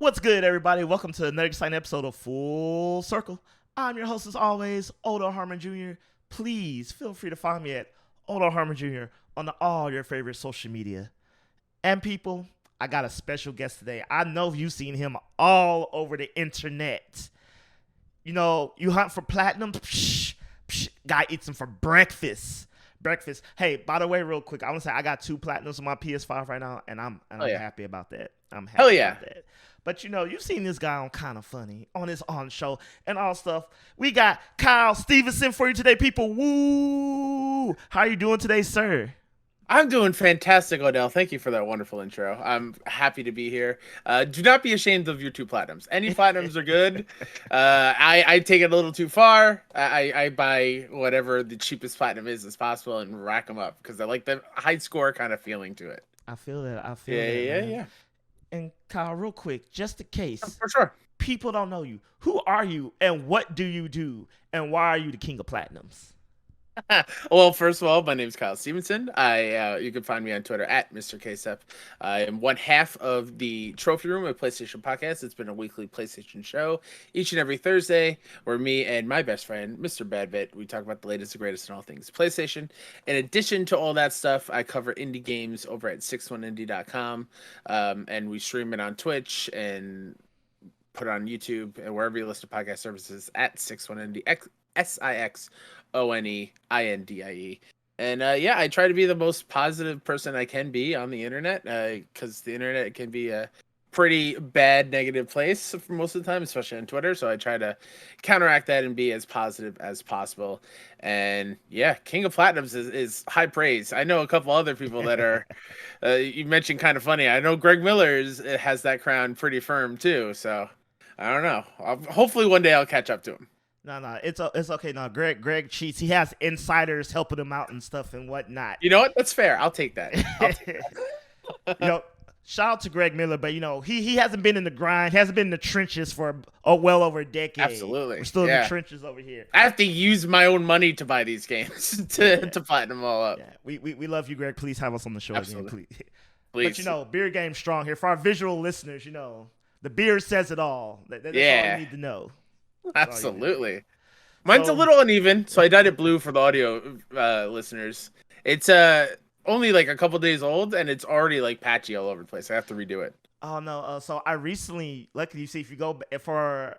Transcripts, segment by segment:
What's good, everybody? Welcome to another exciting episode of Full Circle. I'm your host, as always, Harmon Jr. Please feel free to find me at Harmon Jr. on all your favorite social media. And people, I got a special guest today. I know you've seen him all over the internet. You know, you hunt for platinums, guy eats them for breakfast. Hey, by the way, real quick, I want to say I got 2 platinums on my PS5 right now, and I'm happy about that. I'm happy about that. But you know, you've seen this guy on Kind of Funny, on his own show, and all stuff. We got Kyle Stephenson for you today, people. Woo! How are you doing today, sir? I'm doing fantastic, Odell. Thank you for that wonderful intro. I'm happy to be here. Do not be ashamed of your 2 platinums. Any platinums are good. I take it a little too far. I buy whatever the cheapest platinum is as possible and rack them up because I like the high score kind of feeling to it. I feel that. Man. Yeah. And Kyle, real quick, just in case, for sure, people don't know you. Who are you, and what do you do, and why are you the king of platinums? Well, first of all, my name is Kyle Stephenson. You can find me on Twitter at Mr. KSEP. I am one half of the Trophy Room, a PlayStation podcast. It's been a weekly PlayStation show each and every Thursday where me and my best friend, Mr. Badbit, we talk about the latest and greatest in all things PlayStation. In addition to all that stuff, I cover indie games over at 61indie.com, and we stream it on Twitch and put it on YouTube and wherever you listen to podcast services at 61indie. SIXONEINDIE. And I try to be the most positive person I can be on the internet, because the internet can be a pretty bad negative place for most of the time, especially on Twitter. So I try to counteract that and be as positive as possible. And yeah, King of Platinums is high praise. I know a couple other people that are you mentioned Kind of Funny. I know Greg Miller has that crown pretty firm too. So I don't know. Hopefully one day I'll catch up to him. No, it's okay. No, Greg cheats. He has insiders helping him out and stuff and whatnot. You know what? That's fair. I'll take that. You know, shout out to Greg Miller, but you know, he hasn't been in the grind, hasn't been in the trenches for well over a decade. Absolutely. We're still in the trenches over here. I have to use my own money to buy these games to platinum them all up. Yeah. We love you, Greg. Please have us on the show again, please. Please. But you know, Beer Game strong here. For our visual listeners, you know, the beer says it all. That's all you need to know. Absolutely. Mine's a little uneven, so I dyed it blue for the audio listeners. It's only like a couple days old, and it's already like patchy all over the place. I have to redo it. Oh no! So I recently, luckily, you see, if you go for our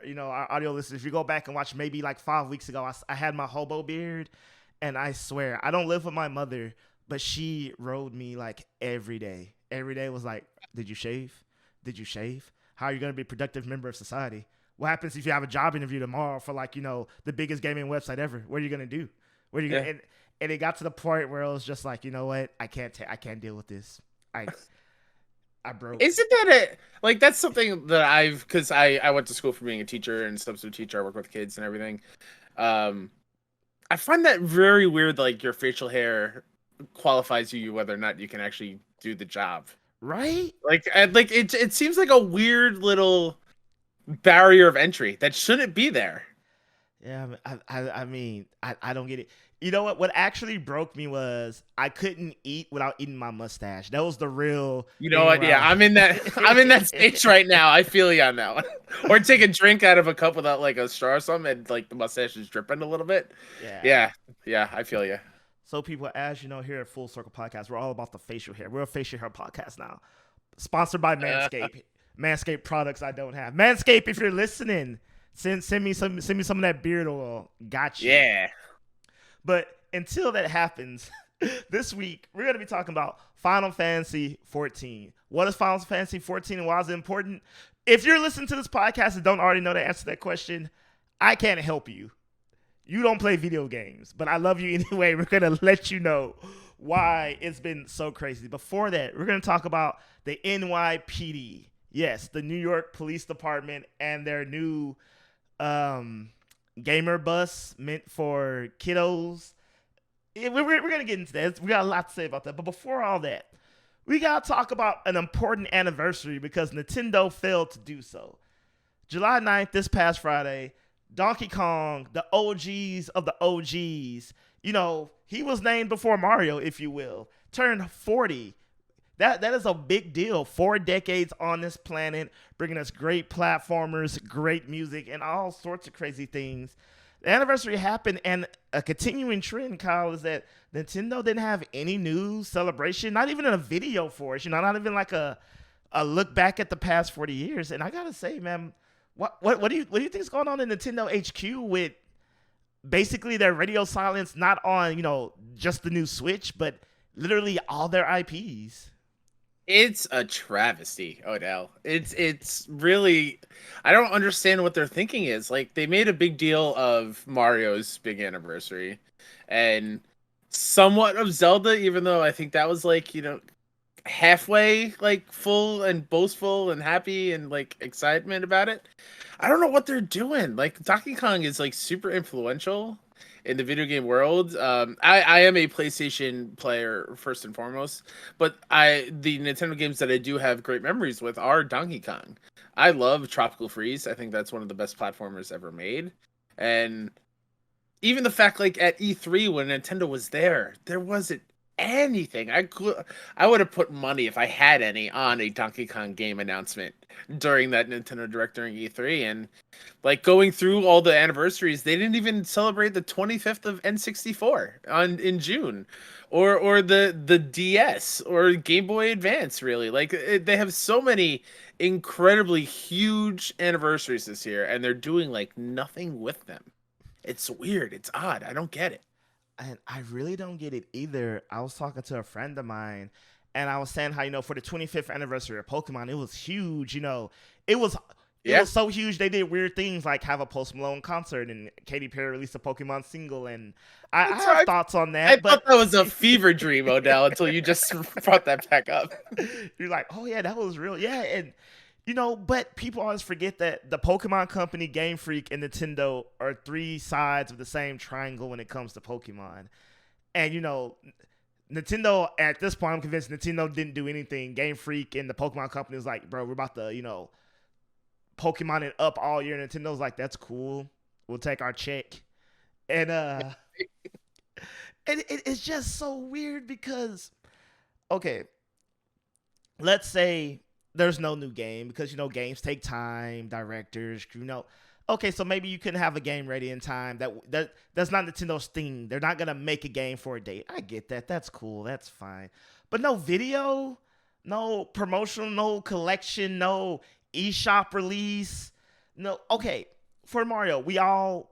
audio listeners, if you go back and watch maybe like 5 weeks ago, I had my hobo beard, and I swear I don't live with my mother, but she rode me like every day. Every day was like, "Did you shave? Did you shave? How are you going to be a productive member of society? What happens if you have a job interview tomorrow for like, you know, the biggest gaming website ever? What are you going to do? What are you going to and it got to the point where it was just like, you know what? I can't deal with this. I broke. Isn't that that's something that because I went to school for being a teacher and substitute teacher. I work with kids and everything. I find that very weird. Like your facial hair qualifies you whether or not you can actually do the job. Right? Like it seems like a weird little barrier of entry that shouldn't be there. Yeah, I mean, I don't get it. You know what? What actually broke me was I couldn't eat without eating my mustache. That was the real. You know what? Yeah, I'm in that stage right now. I feel you on that one. Or take a drink out of a cup without like a straw or something, and like the mustache is dripping a little bit. Yeah. I feel you. So people, as you know, here at Full Circle Podcast, we're all about the facial hair. We're a facial hair podcast now, sponsored by Manscaped. Manscaped products I don't have. Manscaped, if you're listening, send me some of that beard oil. Gotcha. Yeah. But until that happens, this week we're gonna be talking about Final Fantasy XIV. What is Final Fantasy XIV and why is it important? If you're listening to this podcast and don't already know the answer to that question, I can't help you. You don't play video games, but I love you anyway. We're gonna let you know why it's been so crazy. Before that, we're gonna talk about the NYPD. Yes, the New York Police Department and their new gamer bus meant for kiddos. We're going to get into that. We got a lot to say about that. But before all that, we got to talk about an important anniversary because Nintendo failed to do so. July 9th, this past Friday, Donkey Kong, the OGs of the OGs, you know, he was named before Mario, if you will, turned 40. That is a big deal. 4 decades on this planet, bringing us great platformers, great music, and all sorts of crazy things. The anniversary happened, and a continuing trend, Kyle, is that Nintendo didn't have any news, celebration, not even a video for us. Not even like a look back at the past 40 years. And I gotta say, man, what do you think is going on in Nintendo HQ with basically their radio silence, not on just the new Switch, but literally all their IPs? It's a travesty, Odell. It's really, I don't understand what their thinking is. Like, they made a big deal of Mario's big anniversary and somewhat of Zelda, even though I think that was like, halfway like full and boastful and happy and like excitement about it. I don't know what they're doing. Like, Donkey Kong is like super influential in the video game world. I am a PlayStation player first and foremost, but the Nintendo games that I do have great memories with are Donkey Kong. I love Tropical Freeze. I think that's one of the best platformers ever made. And even the fact, like, at E3 when Nintendo was there wasn't anything. I would have put money, if I had any, on a Donkey Kong game announcement during that Nintendo Direct during E3. And like, going through all the anniversaries, they didn't even celebrate the 25th of N64 in June, or the DS or Game Boy Advance. Really, like, they have so many incredibly huge anniversaries this year, and they're doing like nothing with them. It's weird. It's odd. I don't get it. And I really don't get it either. I was talking to a friend of mine, and I was saying how for the 25th anniversary of Pokemon, it was huge. It was so huge they did weird things like have a Post Malone concert, and Katy Perry released a Pokemon single, and I have thoughts on that. I thought that was a fever dream, Odell, until you just brought that back up. You're like, oh yeah, that was real, yeah, and. But people always forget that the Pokemon Company, Game Freak, and Nintendo are three sides of the same triangle when it comes to Pokemon. And, Nintendo, at this point, I'm convinced Nintendo didn't do anything. Game Freak and the Pokemon Company was like, bro, we're about to, Pokemon it up all year. Nintendo's like, that's cool. We'll take our check. And and it's just so weird because, okay, let's say there's no new game because games take time, directors, okay, so maybe you couldn't have a game ready in time. That's not Nintendo's thing. They're not gonna make a game for a date. I get that. That's cool. That's fine. But no video, no promotional, no collection, no eShop release. No, okay. For Mario, we all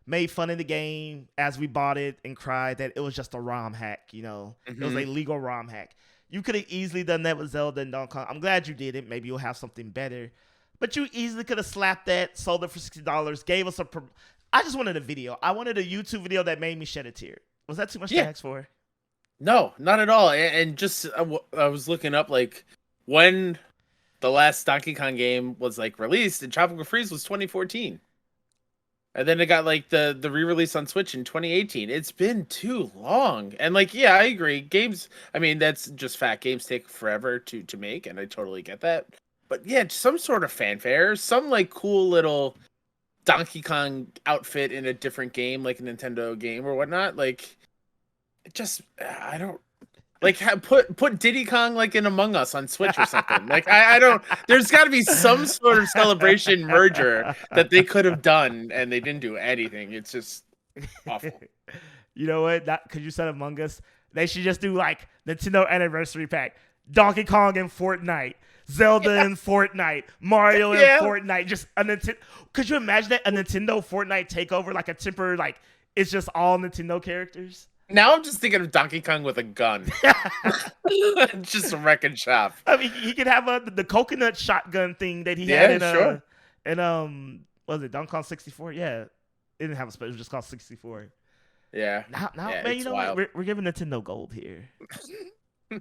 made fun of the game as we bought it and cried that it was just a ROM hack, It was a legal ROM hack. You could have easily done that with Zelda and Donkey Kong. I'm glad you did it. Maybe you'll have something better. But you easily could have slapped that, sold it for $60, gave us I just wanted a video. I wanted a YouTube video that made me shed a tear. Was that too much to ask for? No, not at all. And just, I was looking up, like, when the last Donkey Kong game was, like, released, and Tropical Freeze was 2014. And then it got like the re-release on Switch in 2018. It's been too long. And like, yeah, I agree. Games, I mean, that's just fact. Games take forever to make, and I totally get that. But yeah, some sort of fanfare, some like cool little Donkey Kong outfit in a different game, like a Nintendo game or whatnot. Like, I don't like put Diddy Kong like in Among Us on Switch or something. Like, I don't. There's got to be some sort of celebration merger that they could have done, and they didn't do anything. It's just awful. You know what? Because you said Among Us, they should just do like Nintendo Anniversary Pack, Donkey Kong and Fortnite, Zelda and Fortnite, Mario and Fortnite. Just a Nintendo. Could you imagine that, a Nintendo Fortnite takeover, like a temporary, like it's just all Nintendo characters? Now I'm just thinking of Donkey Kong with a gun. Just a wrecking shop. I mean, he could have the coconut shotgun thing that he had in was it Donkey Kong 64? Yeah. It didn't have a special, it was just called 64. Yeah. Now man, you know what? We're giving Nintendo gold here. All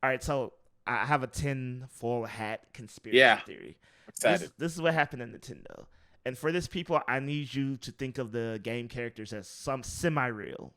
right, so I have a tinfoil hat conspiracy theory. This is what happened in Nintendo. And for this, people, I need you to think of the game characters as some semi-real.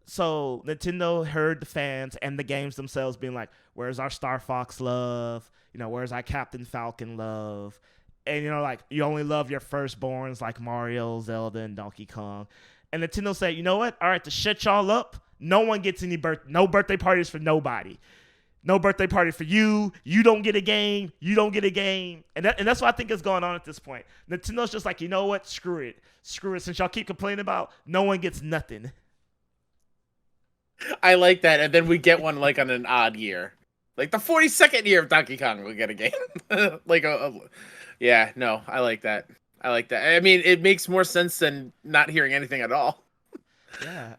So Nintendo heard the fans and the games themselves being like, where's our Star Fox love? Where's our Captain Falcon love? And, like, you only love your firstborns like Mario, Zelda, and Donkey Kong. And Nintendo said, you know what? All right, to shut y'all up, no one gets no birthday parties for nobody. No birthday party for you. You don't get a game. You don't get a game. And that's what I think is going on at this point. Nintendo's just like, you know what? Screw it. Screw it. Since y'all keep complaining about, no one gets nothing. I like that. And then we get one like on an odd year. Like the 42nd year of Donkey Kong, we get a game. Like yeah, no, I like that. I like that. I mean, it makes more sense than not hearing anything at all. Yeah.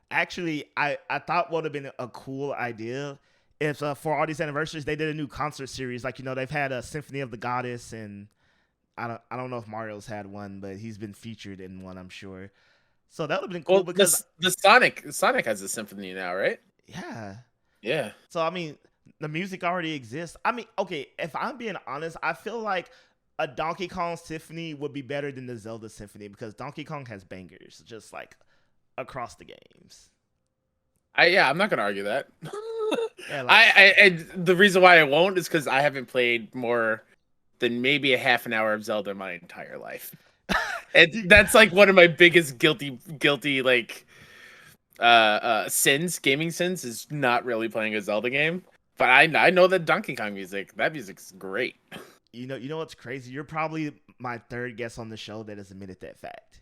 Actually, I thought would have been a cool idea if for all these anniversaries they did a new concert series. Like, you know, they've had a Symphony of the Goddess, and I don't know if Mario's had one, but he's been featured in one, I'm sure. So that would have been cool because the Sonic has a symphony now, right? Yeah. Yeah. So I mean, the music already exists. I mean, okay, if I'm being honest, I feel like a Donkey Kong symphony would be better than the Zelda symphony because Donkey Kong has bangers just like across the games. I'm not gonna argue that. Yeah, like, and the reason why I won't is because I haven't played more than maybe a half an hour of Zelda my entire life. And that's like one of my biggest guilty like gaming sins is not really playing a Zelda game. But I know that Donkey Kong that music's great. You know what's crazy? You're probably my third guest on the show that has admitted that fact.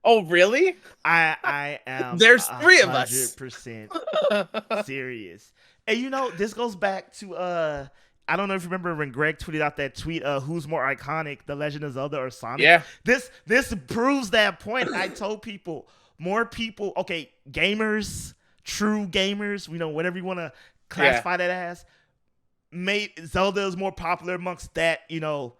Oh, really? I am. There's 3 of us. 100% serious. And you know, this goes back to I don't know if you remember when Greg tweeted out that tweet, who's more iconic, The Legend of Zelda or Sonic? Yeah. This proves that point. I told people, more people, okay, gamers, true gamers, you know, whatever you want to classify that as, Zelda is more popular amongst that, you know,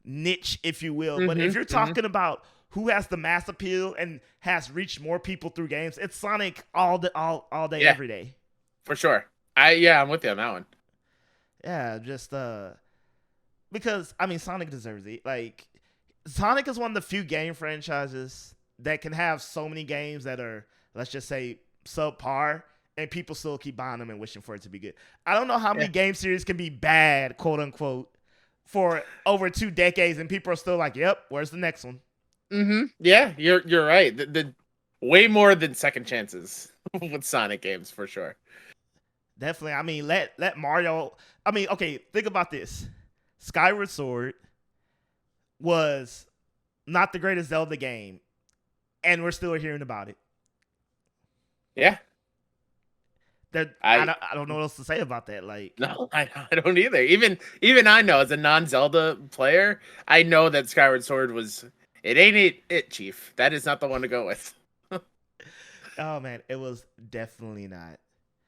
niche, if you will. But if you're talking about who has the mass appeal and has reached more people through games, it's Sonic all day, every day. For sure. I'm with you on that one. Yeah, just because I mean Sonic deserves it. Like, Sonic is one of the few game franchises that can have so many games that are, let's just say, subpar, and people still keep buying them and wishing for it to be good. I don't know how many game series can be bad, quote unquote, for over 2 decades, and people are still like, "Yep, where's the next one?" Yeah, you're right. The way more than second chances with Sonic games for sure. Definitely. I mean, let Mario. I mean, okay, think about this. Skyward Sword was not the greatest Zelda game, and we're still hearing about it. Yeah. I don't know what else to say about that. Like, no, I don't either. Even I know, as a non-Zelda player, I know that Skyward Sword was. It ain't it, Chief. That is not the one to go with. Oh man, it was definitely not.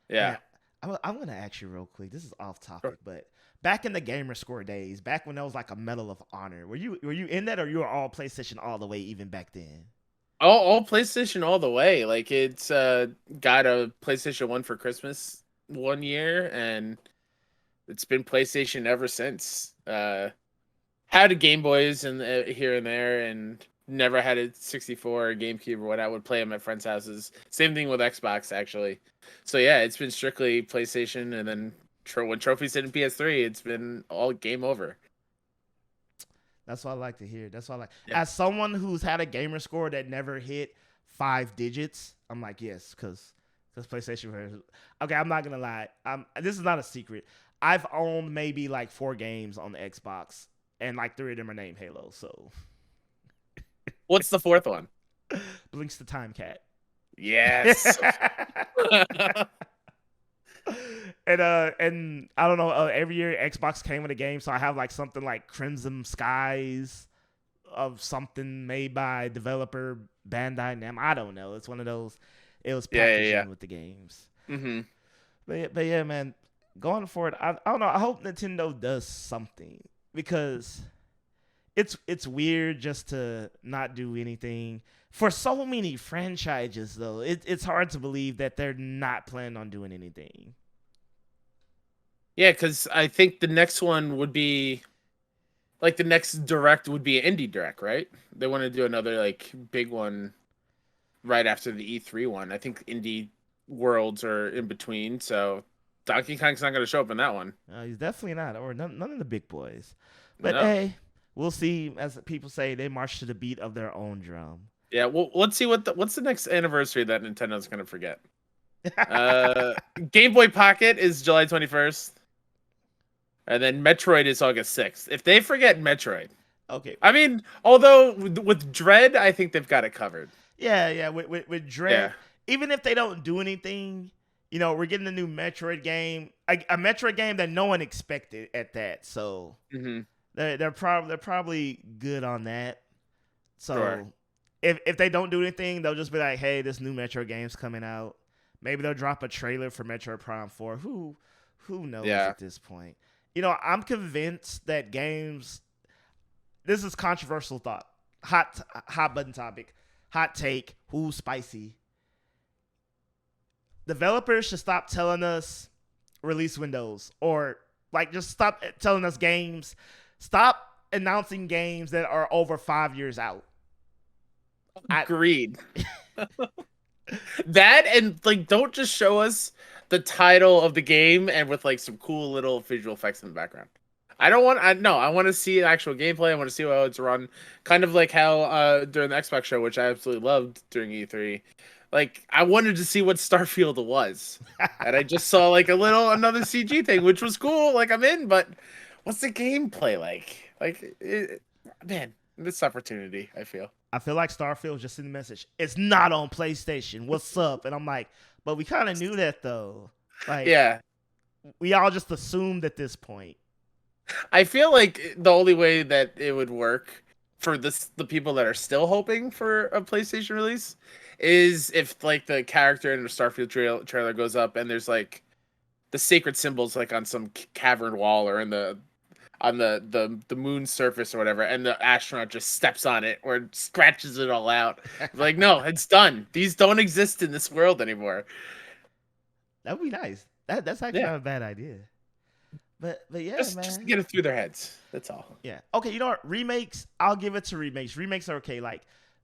Yeah. Man, I'm gonna ask you real quick. This is off topic, but back in the gamer score days, back when there was like a Medal of Honor, were you in that, or you were all PlayStation all the way even back then? All PlayStation all the way. Like, it's got a PlayStation 1 for Christmas one year, and it's been PlayStation ever since. Had a Game Boys and here and there, and never had a 64 or GameCube or what. I would play them at friends' houses. Same thing with Xbox, actually. So yeah, it's been strictly PlayStation, and then when trophies hit in PS3, it's been all game over. That's what I like to hear. That's what I like. Yeah. As someone who's had a gamer score that never hit 5 digits, I'm like, yes, because PlayStation. Okay, I'm not gonna lie. This is not a secret. I've owned maybe like 4 games on the Xbox, and like 3 of them are named Halo. So, what's the 4th one? Blinks the Time Cat. Yes. And I don't know. Every year Xbox came with a game, so I have like something like Crimson Skies of something made by developer Bandai Namco. I don't know. It's one of those. It was packaged with the games. But yeah, man. Going forward, I don't know. I hope Nintendo does something, because it's weird just to not do anything for so many franchises. Though it's hard to believe that they're not planning on doing anything. Yeah, because I think the next one would be, like, the next direct would be an indie direct, right? They want to do another like big one right after the E3 one. I think indie worlds are in between, so Donkey Kong's not going to show up in that one. He's definitely not, or none of the big boys. But hey, we'll see. As people say, they march to the beat of their own drum. Yeah, well, let's see what's the next anniversary that Nintendo's going to forget. Game Boy Pocket is July 21st. And then Metroid is August 6th. If they forget Metroid, Okay. I mean, although with Dread, I think they've got it covered. Yeah. With Dread, even if they don't do anything, we're getting a new Metroid game, a Metroid game that no one expected at that. So they're probably good on that. So Sure. if they don't do anything, they'll just be like, hey, this new Metroid game's coming out. Maybe they'll drop a trailer for Metroid Prime 4. Who knows at this point? I'm convinced that games. This is controversial thought. Hot button topic. Hot take. Who's spicy? Developers should stop telling us release windows, or just stop telling us games. Stop announcing games that are over 5 years out. Agreed. That, and don't just show us the title of the game and with some cool little visual effects in the background. I want to see actual gameplay. I want to see how it's run. Kind of like how during the Xbox show, which I absolutely loved during E3. I wanted to see what Starfield was. And I just saw another CG thing, which was cool. I'm in, but what's the gameplay like? Man, this opportunity, I feel like Starfield just sent a message. It's not on PlayStation. What's up? And I'm like, but we kind of knew that though. Yeah. We all just assumed at this point. I feel like the only way that it would work for the people that are still hoping for a PlayStation release is if the character in the Starfield trailer goes up and there's the sacred symbols on some cavern wall or on the moon's surface or whatever, and the astronaut just steps on it or scratches it all out. No, it's done. These don't exist in this world anymore. That would be nice. That's actually not a bad idea. But yeah, just to get it through their heads. That's all. Yeah. Okay, you know what? Remakes, I'll give it to remakes. Remakes are okay.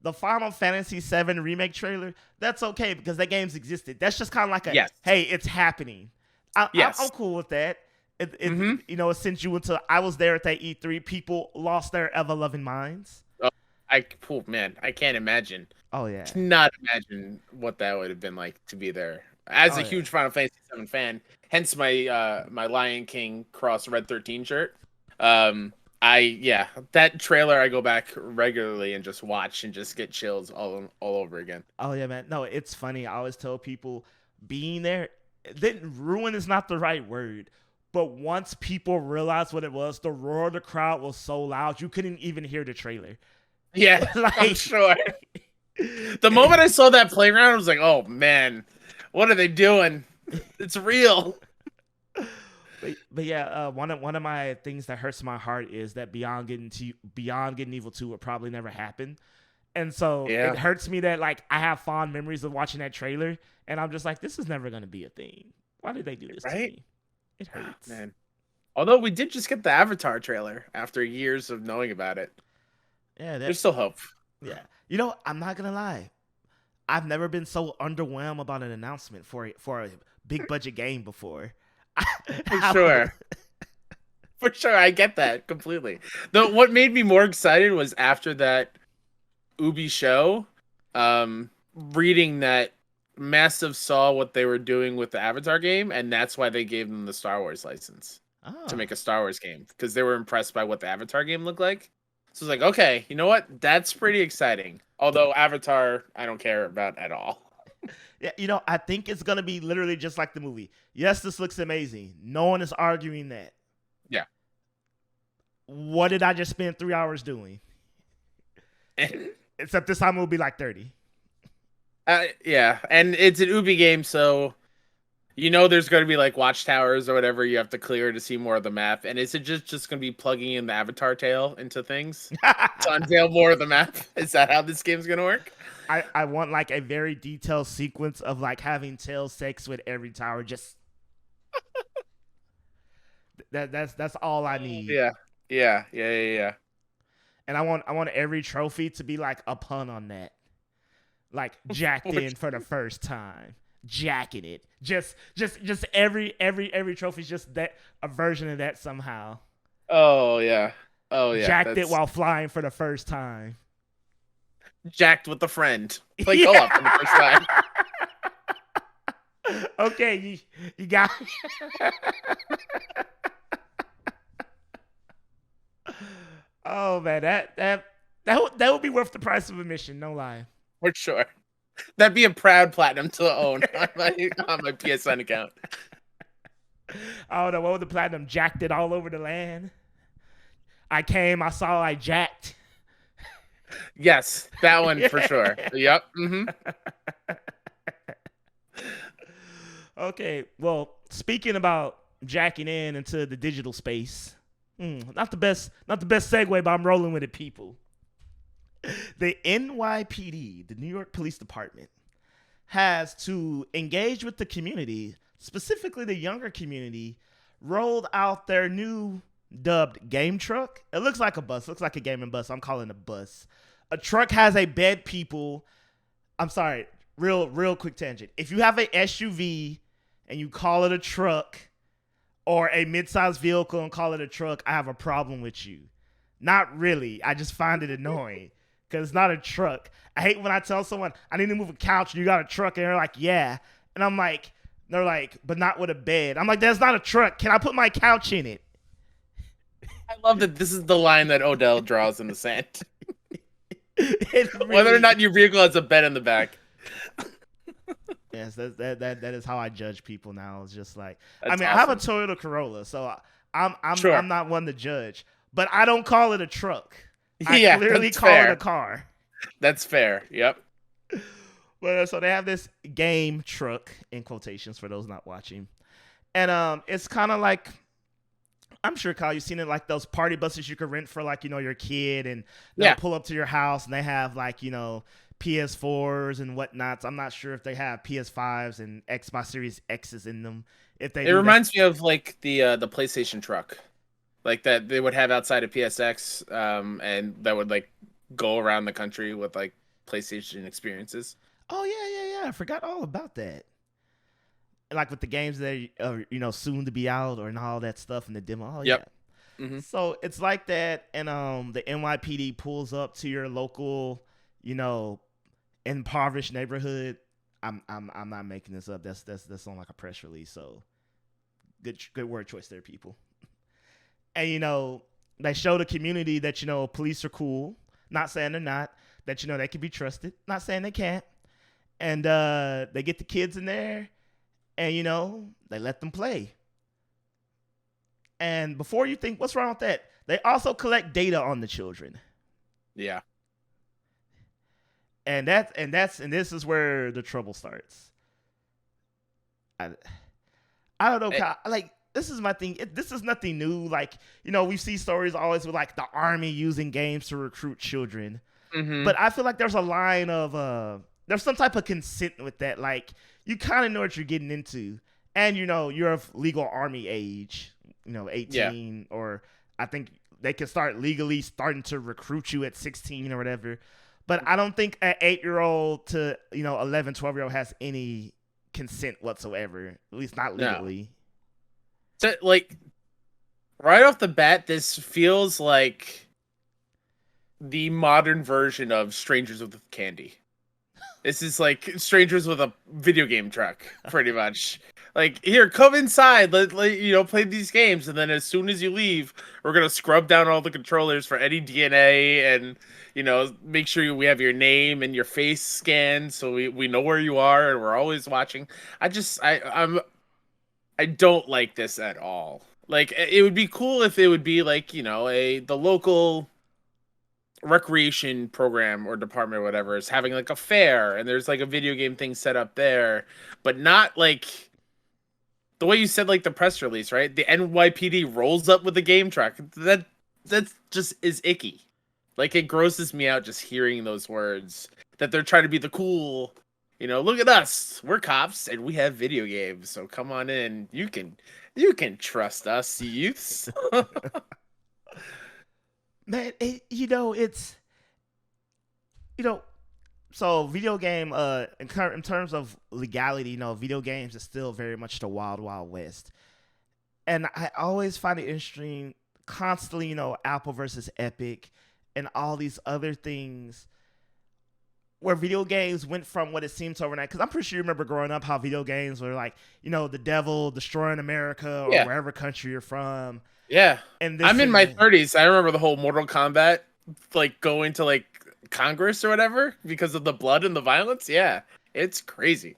The Final Fantasy VII remake trailer, that's okay because that game's existed. That's just kind of hey, it's happening. I'm cool with that. Since you went to, I was there at that E3, people lost their ever-loving minds. Oh, I can't imagine. Oh, yeah. Cannot imagine what that would have been like to be there. As a huge Final Fantasy VII fan, hence my my Lion King Cross Red 13 shirt. That trailer I go back regularly and just watch and just get chills all over again. Oh yeah, man. No, it's funny. I always tell people being there, then ruin is not the right word. But once people realized what it was, the roar of the crowd was so loud you couldn't even hear the trailer. Yeah, I'm sure. The moment I saw that playground, I was like, "Oh man, what are they doing? It's real." But yeah, one of my things that hurts my heart is that Beyond Good and Evil 2 will probably never happen. And so it hurts me that I have fond memories of watching that trailer, and I'm just like, this is never going to be a thing. Why did they do this to me? It hurts. Man. Although we did just get the Avatar trailer after years of knowing about it. Yeah, there's still hope. Yeah. I'm not going to lie. I've never been so underwhelmed about an announcement for a big budget game before. For sure, I get that completely. Though what made me more excited was after that Ubi show, reading that Massive saw what they were doing with the Avatar game, and that's why they gave them the Star Wars license to make a Star Wars game, because they were impressed by what the Avatar game looked like. So it's okay, you know what? That's pretty exciting. Although Avatar, I don't care about at all. Yeah, I think it's going to be literally just like the movie. Yes, this looks amazing. No one is arguing that. Yeah. What did I just spend 3 hours doing? Except this time it will be 30. Yeah, and it's an Ubi game, so there's going to be watchtowers or whatever you have to clear to see more of the map. And is it just going to be plugging in the Avatar tail into things to unveil more of the map? Is that how this game's going to work? I want a very detailed sequence of having tail sex with every tower. Just that's all I need. Yeah. And I want every trophy to be a pun on that. Jacked in for the first time. Jacking it. Just every trophy is just that, a version of that somehow. Oh yeah. Jacked it while flying for the first time. Jacked with a friend. Co-op for the first time. Okay, you got me. Oh man, that would be worth the price of admission, no lie. For sure. That'd be a proud platinum to own on my PSN account. I don't know, what was the platinum? Jacked it all over the land. I came, I saw, I jacked. Yes, that one for sure. Yep. Okay, well, speaking about jacking into the digital space, not the best segue, but I'm rolling with it, people. The NYPD, the New York Police Department, has to engage with the community, specifically the younger community, rolled out their new dubbed game truck. It looks like a bus, looks like a gaming bus. I'm calling it a bus. A truck has a bed, people. I'm sorry, real quick tangent. If you have an SUV and you call it a truck, or a mid-sized vehicle and call it a truck, I have a problem with you. Not really. I just find it annoying because it's not a truck. I hate when I tell someone I need to move a couch and you got a truck and they're like, yeah. And I'm like, they're like, but not with a bed. I'm like, that's not a truck. Can I put my couch in it? I love that this is the line that Odell draws in the sand. Really, whether or not your vehicle has a bed in the back. Yes, that is how I judge people now. It's just like, That's I mean, awesome. I have a Toyota Corolla, so Sure. I'm not one to judge, but I don't call it a truck. I Yeah, clearly that's call fair. it a car. That's fair. Yep. But so they have this game truck in quotations for those not watching, and it's kind of like, I'm sure, Kyle, you've seen it, like those party buses you could rent for, like, your kid, and they'll pull up to your house and they have, like, PS4s and whatnots. I'm not sure if they have PS5s and Xbox Series X's in them. If they It reminds me of like the PlayStation truck, like that they would have outside of PSX, and that would like go around the country with like PlayStation experiences. Oh yeah. I forgot all about that. Like with the games that are soon to be out or and all that stuff in the demo. Oh Yep. yeah. Mm-hmm. So it's like that, and the NYPD pulls up to your local, impoverished neighborhood. I'm not making this up. That's on like a press release. So good word choice there, people. And they show the community that police are cool. Not saying they're not. That they can be trusted. Not saying they can't. And they get the kids in there, and they let them play. And before you think what's wrong with that, they also collect data on the children. Yeah. And this is where the trouble starts. I don't know, Kyle. Like, this is my thing. This is nothing new. Like, we see stories always with like the army using games to recruit children. Mm-hmm. But I feel like there's a line of there's some type of consent with that. Like, you kind of know what you're getting into, and you're of legal army age. 18, or I think they can start legally starting to recruit you at 16 or whatever. But I don't think an 8-year-old to 11, 12-year-old has any consent whatsoever. At least not legally. So, like, right off the bat, this feels like the modern version of Strangers with Candy. This is like Strangers with a video game truck, pretty much. Like, here, come inside, let play these games, and then as soon as you leave, we're gonna scrub down all the controllers for any DNA, and make sure we have your name and your face scanned, so we know where you are, and we're always watching. I don't like this at all. Like, it would be cool if it would be like the local recreation program or department or whatever is having like a fair, and there's like a video game thing set up there, but not like the way you said, like the press release, right? The NYPD rolls up with a game truck. That just is icky. Like, it grosses me out just hearing those words, that they're trying to be the cool, look at us, we're cops and we have video games, so come on in, you can trust us, youths. Man, it's so video game in terms of legality, video games is still very much the wild west. And I always find it interesting, constantly, Apple versus Epic and all these other things where video games went from what it seemed to overnight. Because I'm pretty sure you remember growing up how video games were like, the devil destroying America or Yeah. wherever country you're from. Yeah. And I'm in my 30s. I remember the whole Mortal Kombat, like going to like Congress or whatever because of the blood and the violence. Yeah. It's crazy.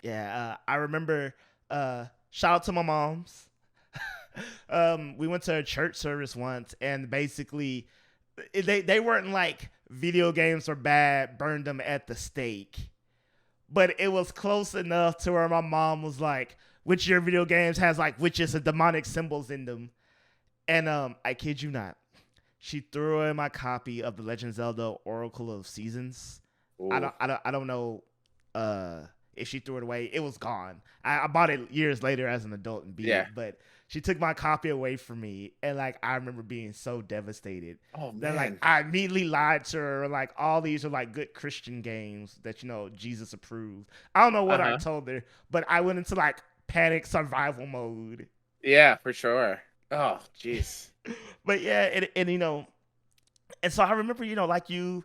Yeah. I remember, shout out to my moms. We went to a church service once, and basically they weren't like video games are bad, burned them at the stake, but it was close enough to where my mom was like, which of your video games has like witches and demonic symbols in them? And I kid you not, she threw in my copy of The Legend of Zelda Oracle of Seasons. Ooh. I don't know if she threw it away. It was gone. I bought it years later as an adult and beat it, but she took my copy away from me, and like I remember being so devastated. Oh man! That like I immediately lied to her. Like all these are like good Christian games that Jesus approved. I don't know what I told her, but I went into like panic survival mode. Yeah, for sure. Oh jeez. But yeah, and and so I remember like the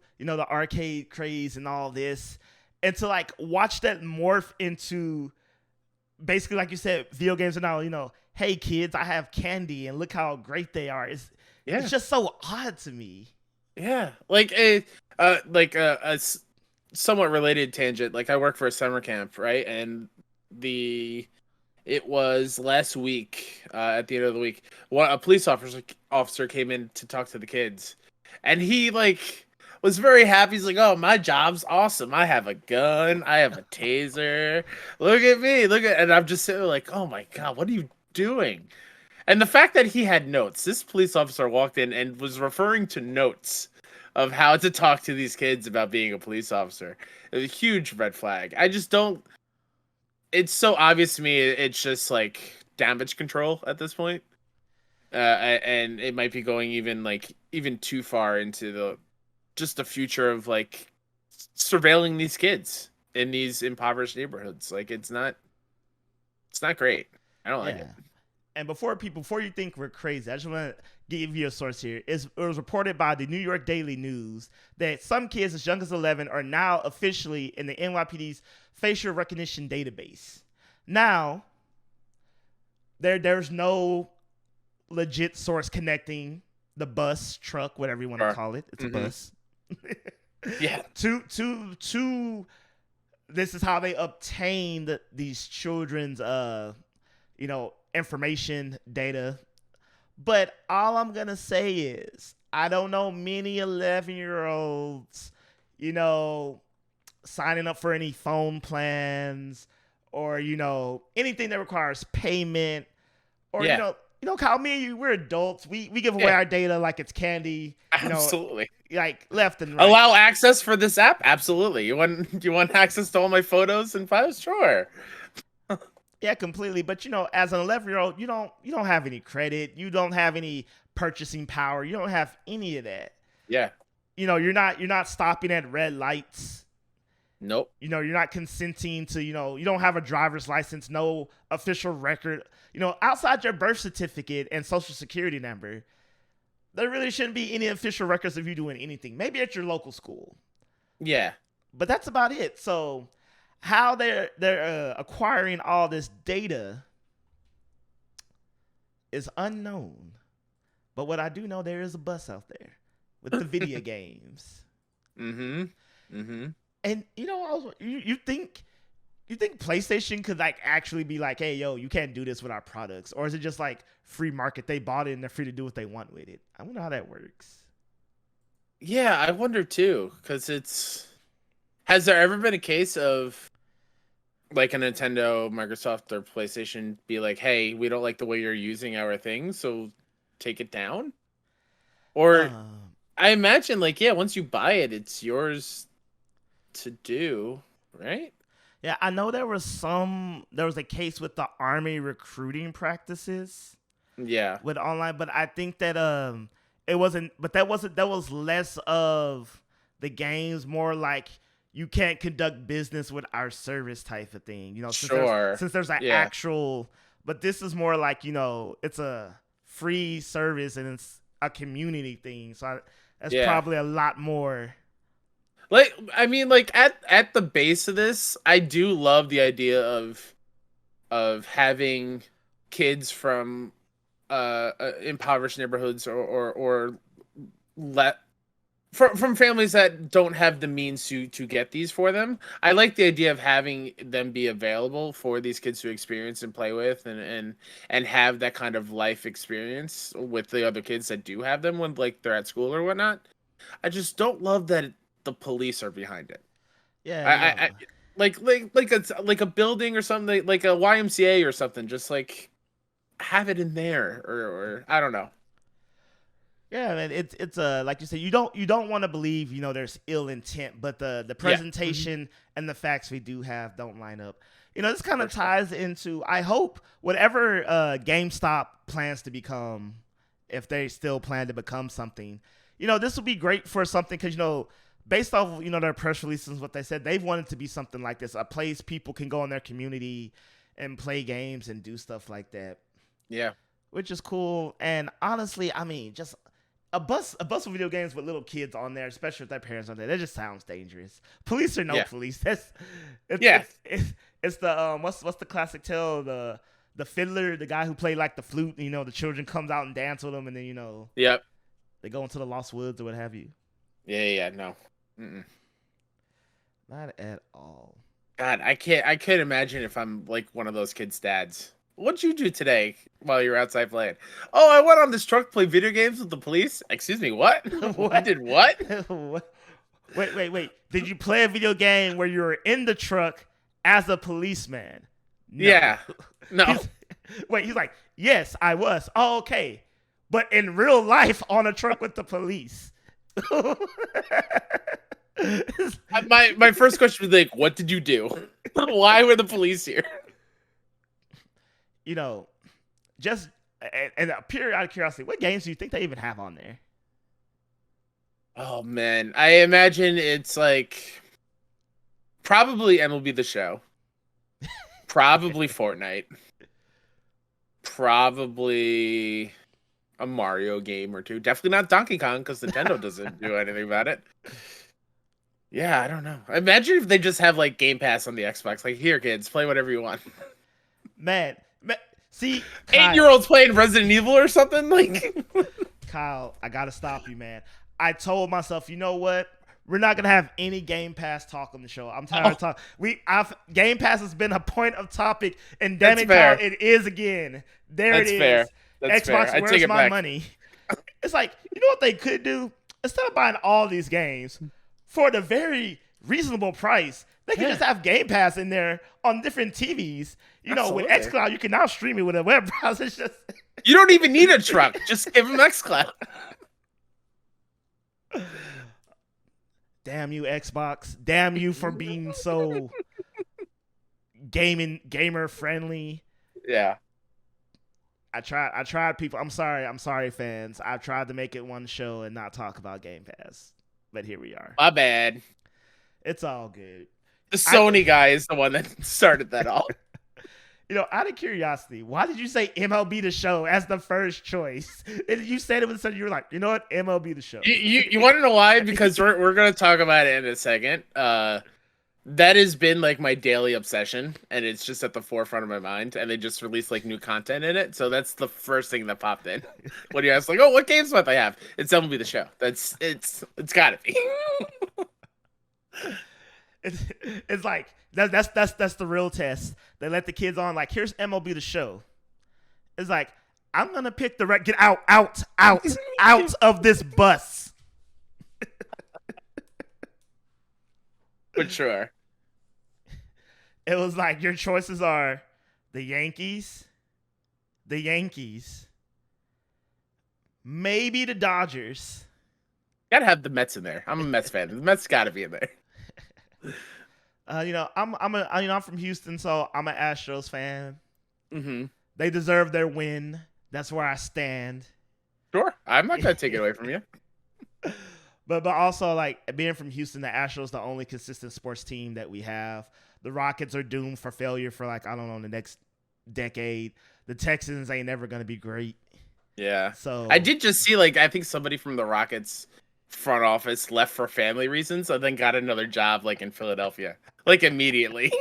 arcade craze and all this, and to like watch that morph into basically, like you said, video games are now hey kids, I have candy and look how great they are. It's just so odd to me. Yeah, like a somewhat related tangent. Like I work for a summer camp, right? And it was last week at the end of the week. A police officer came in to talk to the kids, and he like was very happy. He's like, "Oh, my job's awesome. I have a gun. I have a taser. Look at me. And I'm just sitting there like, "Oh my god, what are you doing?" And the fact that he had notes, this police officer walked in and was referring to notes of how to talk to these kids about being a police officer. It was a huge red flag. I just don't. It's so obvious to me. It's just like damage control at this point, and it might be going even too far into the future of like surveilling these kids in these impoverished neighborhoods. Like it's not great. I don't like it. And before you think we're crazy, I just want to give you a source here. It was reported by the New York Daily News that some kids as young as 11 are now officially in the NYPD's facial recognition database. Now, there's no legit source connecting the bus, truck, whatever you want to call it. It's a bus. Yeah. To this is how they obtained these children's information, data. But all I'm gonna say is I don't know many 11-year-olds signing up for any phone plans or anything that requires payment or Kyle, me and you, we're adults. We give away our data like it's candy. Absolutely. Like left and right. Allow access for this app? Absolutely. You want access to all my photos and files? Sure. Yeah, completely. But as an 11-year-old, you don't have any credit. You don't have any purchasing power. You don't have any of that. Yeah. You're not stopping at red lights. Nope. You're not consenting to, you don't have a driver's license, no official record. Outside your birth certificate and social security number, there really shouldn't be any official records of you doing anything. Maybe at your local school. Yeah. But that's about it. So how they're acquiring all this data is unknown. But what I do know, there is a bus out there with the video games. Mm-hmm. Mm-hmm. And you think PlayStation could like actually be like, hey, yo, you can't do this with our products? Or is it just like free market? They bought it and they're free to do what they want with it. I wonder how that works. Yeah, I wonder too, because has there ever been a case of like a Nintendo, Microsoft, or PlayStation be like, hey, we don't like the way you're using our thing, so take it down? Or I imagine once you buy it, it's yours to do, right? Yeah, I know there was a case with the Army recruiting practices. Yeah. With online, but I think that it wasn't, but that was less of the games, more like you can't conduct business with our service type of thing. Since there's an actual, but this is more like, it's a free service and it's a community thing. So that's probably a lot more. Like, I mean, like at the base of this, I do love the idea of having kids from impoverished neighborhoods or let from families that don't have the means to get these for them. I like the idea of having them be available for these kids to experience and play with and have that kind of life experience with the other kids that do have them when like they're at school or whatnot. I just don't love that the police are behind it. Yeah, I like it's like a building or something like a YMCA or something. Just like have it in there or I don't know. yeah, man. It's like you said, you don't want to believe there's ill intent, but the Yeah, presentation and the facts we do have don't line up. This kind for of sure. ties into, I hope, whatever GameStop plans to become, if they still plan to become something. This will be great for something because based off of, their press releases, what they said, they've wanted to be something like this, a place people can go in their community and play games and do stuff like that, Yeah. which is cool. And honestly, I mean, just a bus of video games with little kids on there, especially with their parents on there, that just sounds dangerous. Police or no Yeah. police, that's it's Yeah. it's it's, it's the what's the classic tale, the fiddler, the guy who played like the flute. The children comes out and dance with him, and then Yep. they go into the lost woods or what have you. Yeah. No. Mm-mm. Not at all. God, I can't imagine if I'm like one of those kids' dads. What'd you do today while you were outside playing? Oh, I went on this truck to play video games with the police. Excuse me, what? I What? did what? What? Wait. Did you play a video game where you were in the truck as a policeman? No. Yeah. No. He's, he's like, yes, I was. Oh, okay. But in real life on a truck with the police. My first question was like, what did you do? Why were the police here? you know, just and a periodic curiosity, what games do you think they even have on there? Oh man, I imagine it's like probably MLB The Show, probably Fortnite, probably a Mario game or two. Definitely not Donkey Kong because Nintendo doesn't do anything about it. Yeah, I don't know. Imagine if they just have like Game Pass on the Xbox. Like, here, kids, play whatever you want. Man, see, 8-year-olds playing Resident Evil or something. Like, Kyle, I gotta stop you, man. I told myself, you know what? We're not gonna have any Game Pass talk on the show. I'm tired of talking. Game Pass has been a point of topic, and damn it, Kyle, it is again. That's it is. Fair. That's Xbox, fair. where's my money? It's like, you know what they could do? Instead of buying all these games for the very reasonable price, they could just have Game Pass in there on different TVs. With xCloud, you can now stream it with a web browser. It's just You don't even need a truck. Just give them xCloud. Damn you, Xbox. Damn you for being so gamer friendly. Yeah. I tried, people. I'm sorry, fans. I tried to make it one show and not talk about Game Pass. But here we are. My bad. It's all good. The Sony guy is the one that started that all. Out of curiosity, why did you say MLB The Show as the first choice? And you said it was something you were like, you know what, MLB The Show. You want to know why? Because we're gonna talk about it in a second. That has been like my daily obsession, and it's just at the forefront of my mind. And they just released like new content in it, so that's the first thing that popped in. When you ask like, oh, what games might I have? It's MLB The Show. It's gotta be. It's like that's the real test. They let the kids on, like, here's MLB The Show. It's like, I'm gonna pick the get out of this bus. For sure. It was like, your choices are the Yankees, maybe the Dodgers. Gotta have the Mets in there. I'm a Mets fan. The Mets gotta be in there. I'm from Houston, so I'm an Astros fan. Mm-hmm. They deserve their win. That's where I stand. Sure, I'm not gonna take it away from you. But also, like, being from Houston, the Astros the only consistent sports team that we have. The Rockets are doomed for failure for, like, I don't know, the next decade. The Texans ain't never gonna be great. Yeah. So I did just see, like, I think somebody from the Rockets front office, left for family reasons, and then got another job like in Philadelphia, like immediately.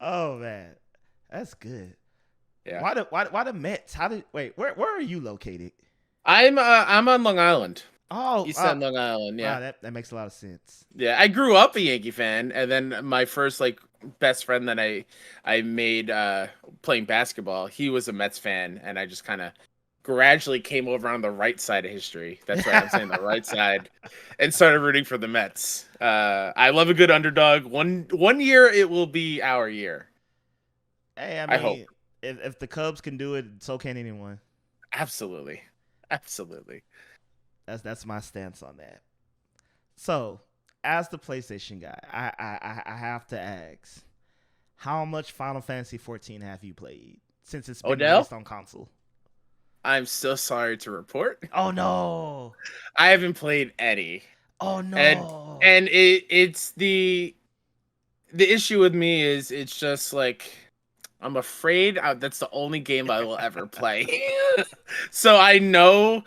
Oh man, that's good. Yeah, Why the Mets? Where are you located? I'm on Long Island, Oh, East End, Long Island. wow, Yeah, that makes a lot of sense. yeah. I grew up a Yankee fan, and then my first like best friend that I made playing basketball, he was a Mets fan, and I just kind of gradually came over on the right side of history. That's right, I'm saying the right side, and started rooting for the Mets. I love a good underdog. One year it will be our year. Hey, I I hope. mean, if the Cubs can do it, so can anyone. Absolutely, absolutely. That's my stance on that. So, as the PlayStation guy, I have to ask, how much Final Fantasy XIV have you played since it's been Odell, released on console? I'm so sorry to report. Oh no! I haven't played any, Oh and no! it's the issue with me is it's just like I'm afraid that's the only game I will ever play. So I know,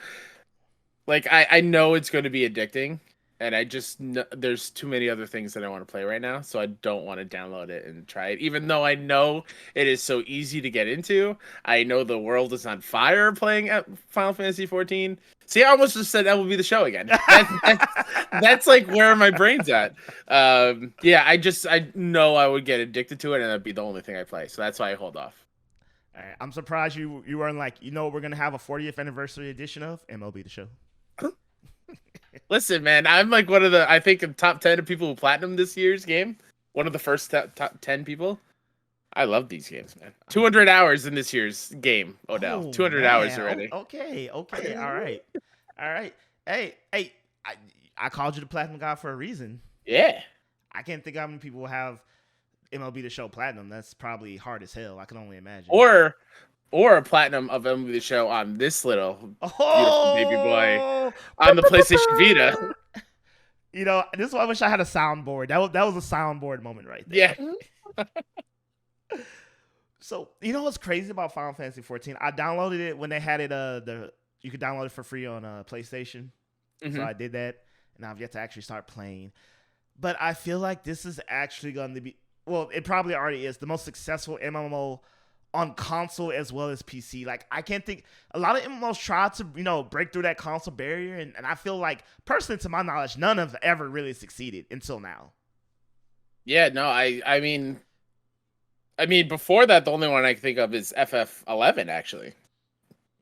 like I know it's going to be addicting, and I just there's too many other things that I want to play right now, so I don't want to download it and try it. Even though I know it is so easy to get into, I know the world is on fire playing at Final Fantasy XIV. See, I almost just said that will be the show again. That's like where my brain's at. Yeah, I know I would get addicted to it, and that'd be the only thing I play. So that's why I hold off. All right, I'm surprised you weren't like, we're gonna have a 40th anniversary edition of MLB the Show. Listen, man, I'm like one of the I think top 10 of people who platinum this year's game. One of the first top 10 people. I love these games, man. 200 hours in this year's game, Odell. Oh 200 hours man. already. Okay. All right. Hey. I called you the platinum guy for a reason. Yeah. I can't think how many people have MLB the Show platinum. That's probably hard as hell. I can only imagine. Or a platinum of MLB the Show on this little beautiful baby boy oh, on the PlayStation Vita. This is why I wish I had a soundboard. That was a soundboard moment right there. Yeah. So what's crazy about Final Fantasy 14? I downloaded it when they had it. You could download it for free on PlayStation. Mm-hmm. So I did that, and I've yet to actually start playing. But I feel like this is actually going to be, well, it probably already is, the most successful MMO on console as well as PC. Like, I can't think, a lot of MMOs try to, break through that console barrier, and I feel like, personally, to my knowledge, none have ever really succeeded until now. Yeah, no, I mean, before that, the only one I can think of is FF11, actually.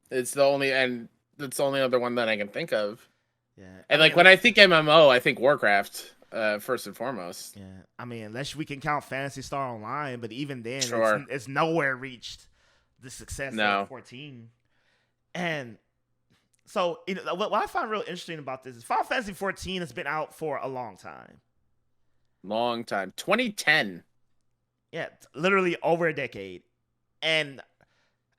It's the only other one that I can think of. Yeah. And when I think MMO, I think Warcraft, first and foremost. Yeah. I mean, unless we can count Phantasy Star Online, but even then, Sure. it's nowhere reached the success of 14. And so, what I find real interesting about this is Final Fantasy 14 has been out for a long time. Long time. 2010. Yeah, literally over a decade. And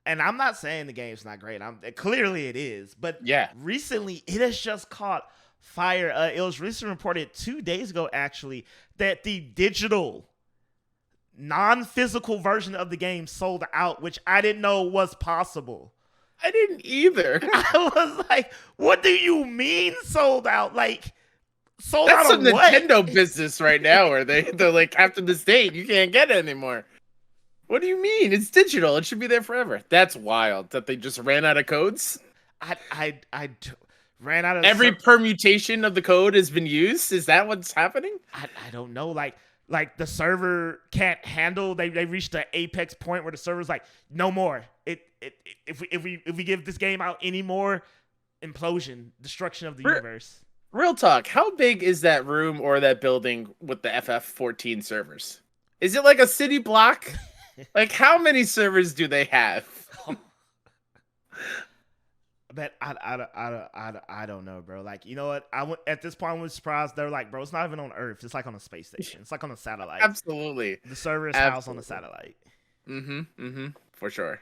I'm not saying the game's not great. Clearly it is, but yeah, recently it has just caught fire. It was recently reported 2 days ago, actually, that the digital, non-physical version of the game sold out, which I didn't know was possible. I didn't either. I was like, "What do you mean sold out? Like, sold That's out some of what?" Nintendo business right now, where they're like, after this date, you can't get it anymore. What do you mean? It's digital. It should be there forever. That's wild that they just ran out of codes. I ran out of every permutation of the code has been used. Is that what's happening? I don't know. Like the server can't handle. They reached the apex point where the server's like, no more. If we give this game out anymore, implosion, destruction of the universe. Real talk. How big is that room or that building with the FF14 servers? Is it like a city block? Like, how many servers do they have? But I don't know, bro. Like, you know what? At this point, I was surprised. They're like, bro, it's not even on Earth. It's like on a space station. It's like on a satellite. Absolutely. The server is housed on a satellite. For sure.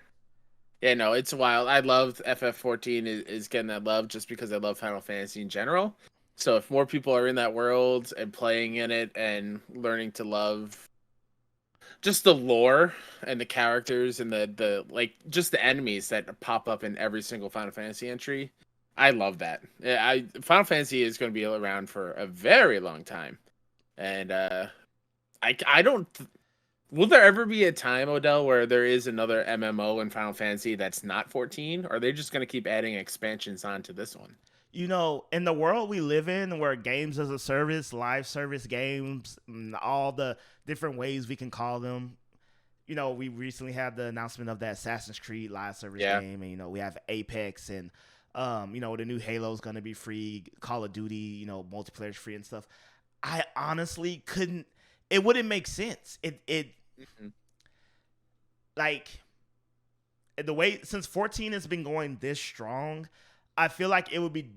Yeah, no, it's wild. I love FF14 is getting that love just because I love Final Fantasy in general. So if more people are in that world and playing in it and learning to love just the lore and the characters and the like, just the enemies that pop up in every single Final Fantasy entry, I love that. Final Fantasy is going to be around for a very long time, and I don't. Will there ever be a time, Odell, where there is another MMO in Final Fantasy that's not 14? Or are they just going to keep adding expansions onto this one? You know, in the world we live in, where games as a service, live service games, and all the different ways we can call them. You know, we recently had the announcement of that Assassin's Creed live service Yeah. game, and you know, we have Apex, and you know, the new Halo is going to be free, Call of Duty, you know, multiplayer's free and stuff. I honestly couldn't. It wouldn't make sense. It Mhm. like the way since 14 has been going this strong, I feel like it would be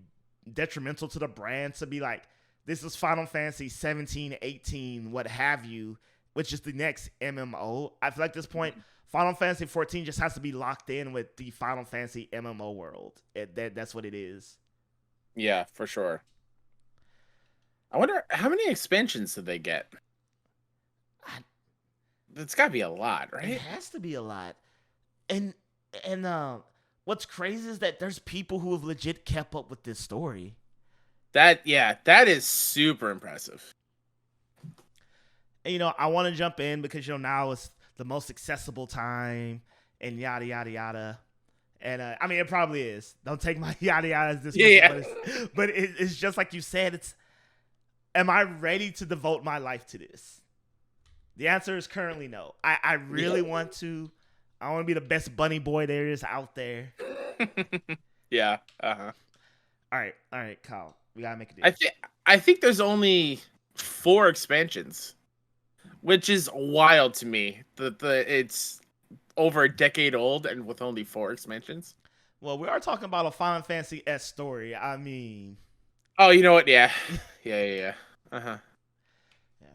detrimental to the brand to be like, this is Final Fantasy 17, 18, what have you, which is the next MMO. I feel like at this point, Final Fantasy 14 just has to be locked in with the Final Fantasy MMO world. That's what it is. Yeah, for sure. I wonder how many expansions did they get? I- It's got to be a lot, It right? has to be a lot. And what's crazy is that there's people who have legit kept up with this story. That is super impressive. And, you know, I want to jump in because, you know, now it's the most accessible time and yada, yada, yada. And, I mean, it probably is. Don't take my yada, yada as this. Yeah. But it's just like you said, am I ready to devote my life to this? The answer is currently no. I really want to. I want to be the best bunny boy there is out there. Yeah. Uh-huh. All right, Kyle. We got to make a deal. I think there's only 4 expansions, which is wild to me. It's over a decade old and with only 4 expansions. Well, we are talking about a Final Fantasy S story. I mean, oh, you know what? Yeah. Uh-huh. Yeah.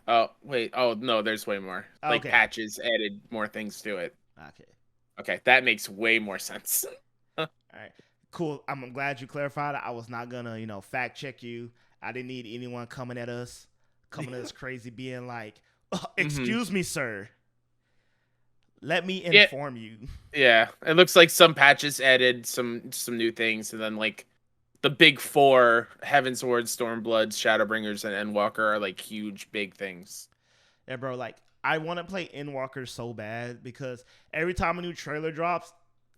Oh, wait. Oh, no, there's way more. Like Okay. patches added more things to it. Okay. Okay, that makes way more sense. All right. Cool. I'm glad you clarified it. I was not gonna, you know, fact check you. I didn't need anyone coming at us crazy, being like, "Excuse me, sir. Let me inform you." Yeah, it looks like some patches added some new things, and then like the big 4, Heaven's Ward, Stormbloods, Shadowbringers, and Endwalker are like huge big things. Yeah, bro. Like, I want to play Endwalker so bad because every time a new trailer drops,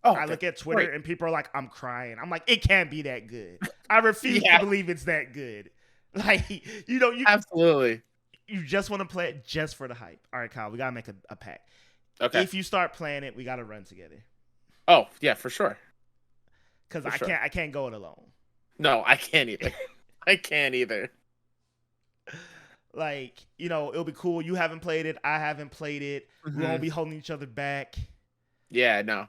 I look at Twitter and people are like, "I'm crying." I'm like, it can't be that good. I refuse to believe it's that good. Like, you know, absolutely. You just want to play it just for the hype. All right, Kyle, we gotta make a pact. Okay. If you start playing it, we gotta run together. Oh yeah, for sure. Because I can't go it alone. No, I can't either. I can't either. Like, you know, it'll be cool. You haven't played it. I haven't played it. Mm-hmm. We won't be holding each other back. Yeah, no.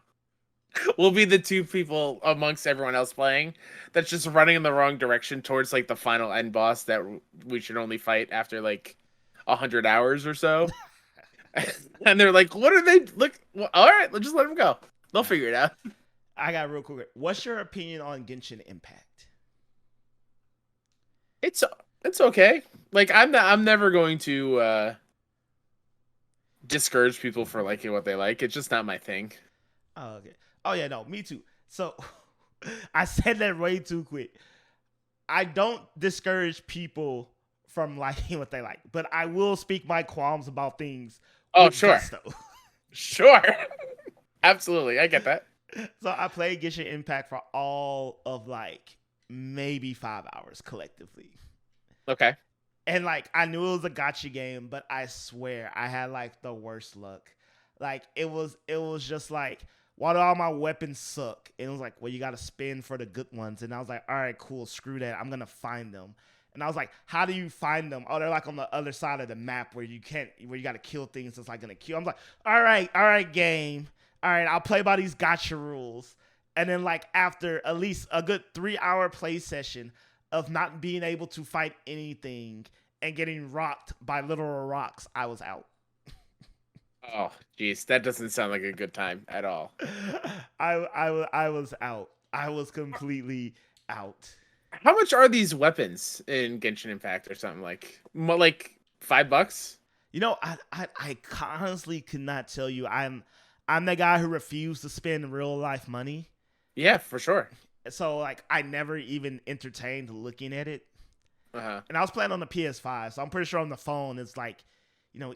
We'll be the 2 people amongst everyone else playing that's just running in the wrong direction towards like the final end boss that we should only fight after like 100 hours or so. And they're like, what are they? Look, well, all right, let's just let them go. They'll figure it out. I got real quick. What's your opinion on Genshin Impact? It's okay. Like I'm never going to discourage people for liking what they like. It's just not my thing. Oh, okay. Oh yeah, no, me too. So I said that way too quick. I don't discourage people from liking what they like, but I will speak my qualms about things. Oh, sure. Sure. Absolutely. I get that. So I played Genshin Impact for all of like maybe 5 hours collectively. Okay. And like I knew it was a gacha game, but I swear I had like the worst luck. Like it was just like, why do all my weapons suck? And it was like, well, you gotta spin for the good ones. And I was like, all right, cool, screw that. I'm gonna find them. And I was like, how do you find them? Oh, they're like on the other side of the map where you gotta kill things that's like gonna kill. I'm like, all right, game. All right, I'll play by these gacha rules. And then like after at least a good 3-hour play session of not being able to fight anything and getting rocked by literal rocks, I was out. Oh, geez, that doesn't sound like a good time at all. I was out. I was completely out. How much are these weapons in Genshin Impact or something like? More like $5? You know, I honestly could not tell you. I'm the guy who refused to spend real life money. Yeah, for sure. So like I never even entertained looking at it. Uh-huh. And I was playing on the PS5, so I'm pretty sure on the phone it's like,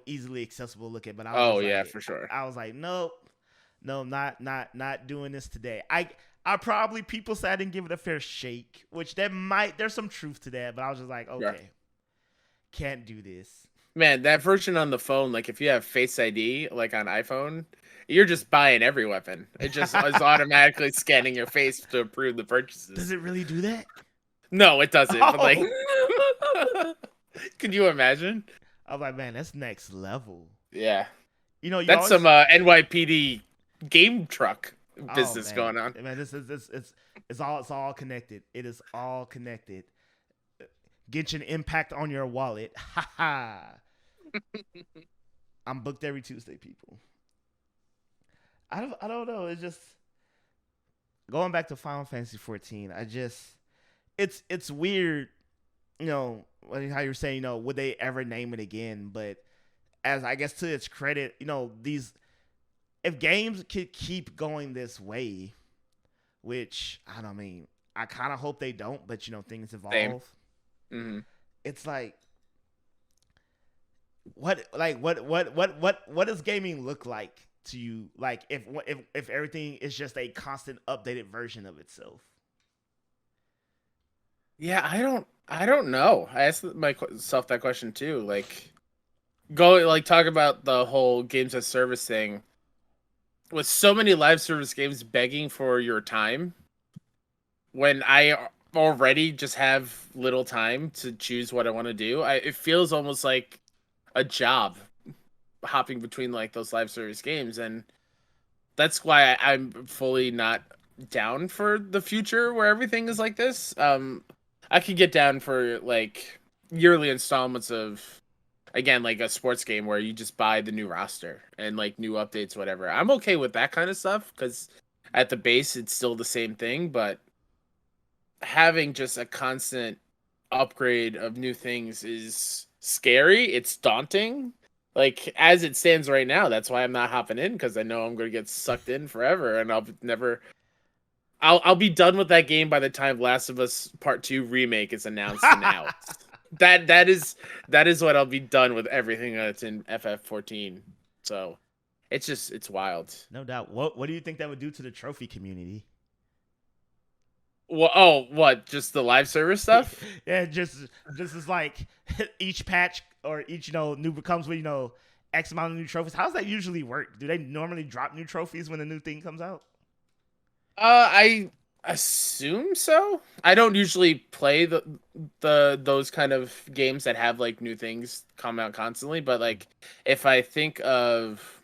easily accessible to look at. But Oh yeah, for sure. I was like, nope, no, not doing this today. I probably people said I didn't give it a fair shake, which there's some truth to that, but I was just like, okay, can't do this. Man, that version on the phone, like if you have Face ID, like on iPhone, you're just buying every weapon. It just is automatically scanning your face to approve the purchases. Does it really do that? No, it doesn't. Oh. But like, could you imagine? I was like, man, that's next level. Yeah, that's some NYPD game truck business going on. Man, it's all connected. It is all connected. Genshin Impact on your wallet. Ha ha. I'm booked every Tuesday, people. I don't know. It's just going back to Final Fantasy XIV. It's weird, how you were saying, would they ever name it again? But as I guess to its credit, if games could keep going this way, which I kind of hope they don't, but things evolve. Same. Mm-hmm. It's like what does gaming look like to you? Like if everything is just a constant updated version of itself. Yeah, I don't know. I asked myself that question too. Like, talk about the whole games as service thing. With so many live service games begging for your time, when I already just have little time to choose what I want to do, it feels almost like a job hopping between like those live service games, and that's why I'm fully not down for the future where everything is like this. I could get down for like yearly installments of, again, like a sports game where you just buy the new roster and like new updates, whatever. I'm okay with that kind of stuff because at the base it's still the same thing, but having just a constant upgrade of new things is scary. It's daunting. Like as it stands right now, that's why I'm not hopping in, because I know I'm going to get sucked in forever, and I'll be done with that game by the time Last of Us Part 2 remake is announced and out. That is what I'll be done with everything that's in FF14. So it's wild. No doubt. What do you think that would do to the trophy community? Well, what? Just the live service stuff? Yeah, just as like each patch or each new comes with X amount of new trophies. How does that usually work? Do they normally drop new trophies when the new thing comes out? I assume so. I don't usually play those kind of games that have like new things come out constantly, but like if I think of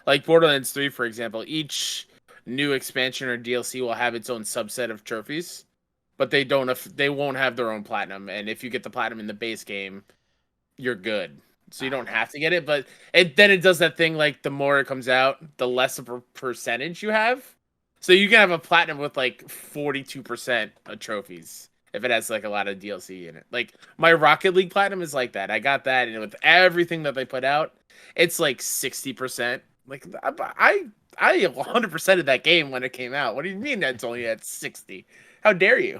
like Borderlands 3, for example, each new expansion or DLC will have its own subset of trophies, but they won't have their own platinum. And if you get the platinum in the base game, you're good. So you don't have to get it, but it does that thing like the more it comes out, the less of a percentage you have. So you can have a platinum with like 42% of trophies if it has like a lot of DLC in it. Like my Rocket League platinum is like that. I got that, and with everything that they put out, it's like 60%. Like I 100% of that game when it came out. What do you mean that's only at 60? How dare you?